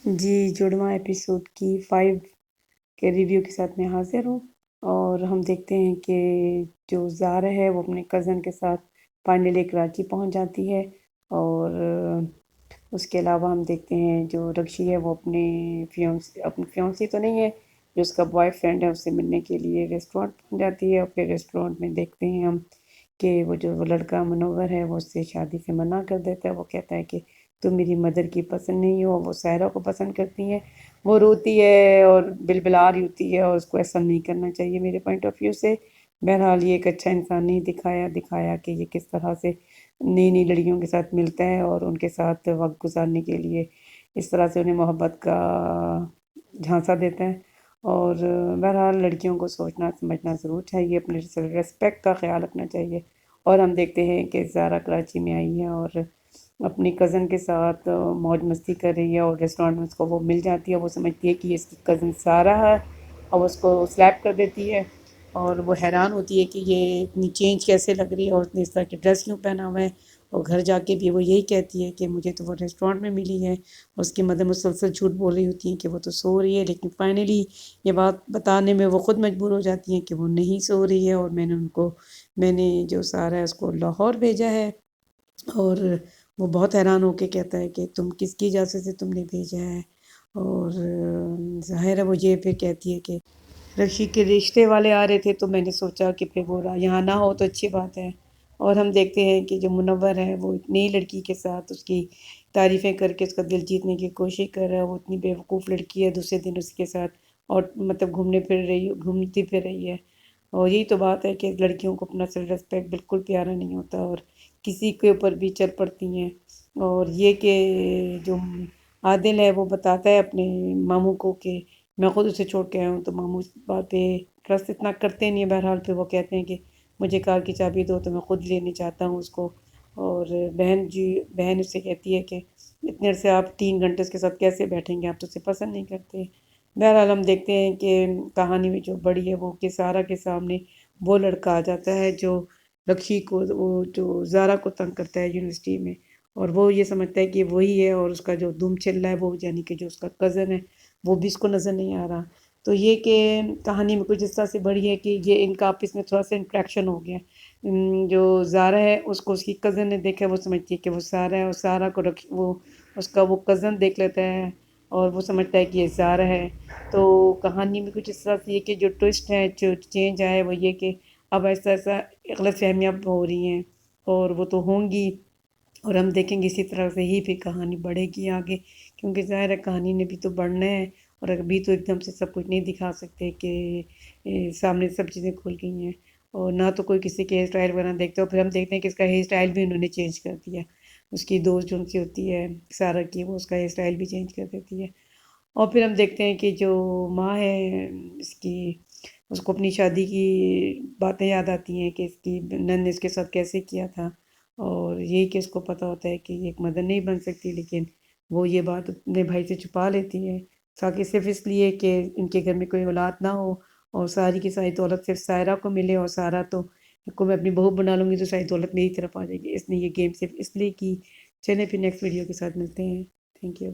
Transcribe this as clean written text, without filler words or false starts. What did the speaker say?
جی جڑواں episode کی 5 کے review کے ساتھ میں حاضر ہوں، اور ہم دیکھتے ہیں کہ جو زارا ہے وہ اپنے کزن کے ساتھ فائنلی کراچی پہنچ جاتی ہے، اور اس کے علاوہ ہم دیکھتے ہیں جو رکشی ہے وہ اپنی فیونسی تو نہیں ہے، جو اس کا بوائے فرینڈ ہے اس سے ملنے کے لیے ریسٹورینٹ پہنچ جاتی ہے، اور پھر ریسٹورینٹ میں دیکھتے ہیں ہم کہ وہ لڑکا منور ہے وہ اس سے شادی سے منع کر دیتا ہے۔ وہ کہتا ہے کہ تم میری مدر کی پسند نہیں ہو، وہ سائرہ کو پسند کرتی ہیں۔ وہ روتی ہے اور بلبلا رہی ہوتی ہے، اور اس کو ایسا نہیں کرنا چاہیے میرے پوائنٹ آف ویو سے۔ بہرحال یہ ایک اچھا انسان نہیں دکھایا کہ یہ کس طرح سے نئی نئی لڑکیوں کے ساتھ ملتا ہے اور ان کے ساتھ وقت گزارنے کے لیے اس طرح سے انہیں محبت کا جھانسا دیتا ہے۔ اور بہرحال لڑکیوں کو سوچنا سمجھنا ضرور چاہیے، اپنے ریسپیکٹ کا خیال رکھنا چاہیے۔ اور ہم دیکھتے ہیں کہ زارا کراچی میں آئی ہے اور اپنی کزن کے ساتھ موج مستی کر رہی ہے، اور ریسٹورینٹ میں اس کو وہ مل جاتی ہے۔ وہ سمجھتی ہے کہ یہ اس کی کزن زارا ہے، اور اس کو سلیپ کر دیتی ہے، اور وہ حیران ہوتی ہے کہ یہ اتنی چینج کیسے لگ رہی ہے اور اس طرح کی ڈریس کیوں پہنا ہوا ہے۔ اور گھر جا کے بھی وہ یہی کہتی ہے کہ مجھے تو وہ ریسٹورینٹ میں ملی ہے۔ اس کی مدر مسلسل جھوٹ بول رہی ہوتی ہیں کہ وہ تو سو رہی ہے، لیکن فائنلی یہ بات بتانے میں وہ خود مجبور ہو جاتی ہیں کہ وہ نہیں سو رہی ہے، اور میں نے جو سارا ہے اس کو لاہور بھیجا ہے۔ اور وہ بہت حیران ہو کے کہتا ہے کہ تم کس کی اجازت سے تم نے بھیجا ہے، اور ظاہر ہے وہ یہ پھر کہتی ہے کہ رشی کے رشتے والے آ رہے تھے تو میں نے سوچا کہ پھر وہ یہاں نہ ہو تو اچھی بات ہے۔ اور ہم دیکھتے ہیں کہ جو منور ہے وہ ایک نئی لڑکی کے ساتھ اس کی تعریفیں کر کے اس کا دل جیتنے کی کوشش کر رہا ہے۔ وہ اتنی بیوقوف لڑکی ہے، دوسرے دن اس کے ساتھ اور مطلب گھومتی پھر رہی ہے۔ اور یہی تو بات ہے کہ لڑکیوں کو اپنا سیلف ریسپیکٹ بالکل پیارا نہیں ہوتا، اور کسی کے اوپر بھی چل پڑتی ہیں۔ اور یہ کہ جو عادل ہے وہ بتاتا ہے اپنے ماموں کو کہ میں خود اسے چھوڑ کے آیا ہوں، تو ماموں اس بات پہ ٹرسٹ اتنا کرتے نہیں ہیں۔ بہرحال پھر وہ کہتے ہیں کہ مجھے کار کی چابی دو تو میں خود لینے چاہتا ہوں اس کو۔ اور بہن اس سے کہتی ہے کہ اتنے عرصے آپ 3 گھنٹے اس کے ساتھ کیسے بیٹھیں گے، آپ تو اسے پسند نہیں کرتے۔ بہرحال ہم دیکھتے ہیں کہ کہانی میں جو بڑی ہے وہ کہ سارا کے سامنے وہ لڑکا آ جاتا ہے جو رکشی کو وہ جو زارا کو تنگ کرتا ہے یونیورسٹی میں، اور وہ یہ سمجھتا ہے کہ وہی ہے، اور اس کا جو دم چل رہا ہے وہ یعنی کہ جو اس کا کزن ہے وہ بھی اس کو نظر نہیں آ رہا۔ تو یہ کہ کہانی میں کچھ اس طرح سے بڑی ہے کہ یہ ان کا آپس میں تھوڑا سا انٹریکشن ہو گیا۔ جو زارا ہے اس کو اس کی کزن نے دیکھا، وہ سمجھتی ہے کہ وہ سارا ہے، اور سارا کو وہ اس کا وہ کزن دیکھ لیتا ہے اور وہ سمجھتا ہے کہ یہ زارا ہے۔ تو کہانی میں کچھ اس طرح سے یہ کہ جو ٹوسٹ ہے، جو چینج آیا ہے وہ یہ کہ اب ایسا غلط فہمیاں ہو رہی ہیں، اور وہ تو ہوں گی، اور ہم دیکھیں گے اسی طرح سے ہی پھر کہانی بڑھے گی آگے، کیونکہ ظاہر ہے کہانی نے بھی تو بڑھنا ہے، اور ابھی تو ایک دم سے سب کچھ نہیں دکھا سکتے کہ سامنے سب چیزیں کھل گئی ہیں، اور نہ تو کوئی کسی کے ہیئر اسٹائل وغیرہ دیکھتے ہو۔ پھر ہم دیکھتے ہیں کہ اس کا ہیئر اسٹائل بھی انہوں نے چینج کر دیا۔ اس کی دوست جو ان کی ہوتی ہے سارا کی، وہ اس کا ہیئر اسٹائل بھی چینج کر دیتی ہے۔ اور پھر ہم دیکھتے ہیں کہ جو ماں ہے اس کو اپنی شادی کی باتیں یاد آتی ہیں کہ اس کی نند نے اس کے ساتھ کیسے کیا تھا، اور یہی کہ اس کو پتہ ہوتا ہے کہ یہ ایک مدر نہیں بن سکتی، لیکن وہ یہ بات اپنے بھائی سے چھپا لیتی ہے، تاکہ صرف اس لیے کہ ان کے گھر میں کوئی اولاد نہ ہو، اور ساری کی ساری دولت صرف سائرہ کو ملے، اور سارا تو کو میں اپنی بہو بنا لوں گی تو ساری دولت میری طرف آ جائے گی۔ اس نے یہ گیم صرف اس لیے کی۔ چلیں پھر نیکسٹ ویڈیو کے ساتھ ملتے ہیں۔ Thank you.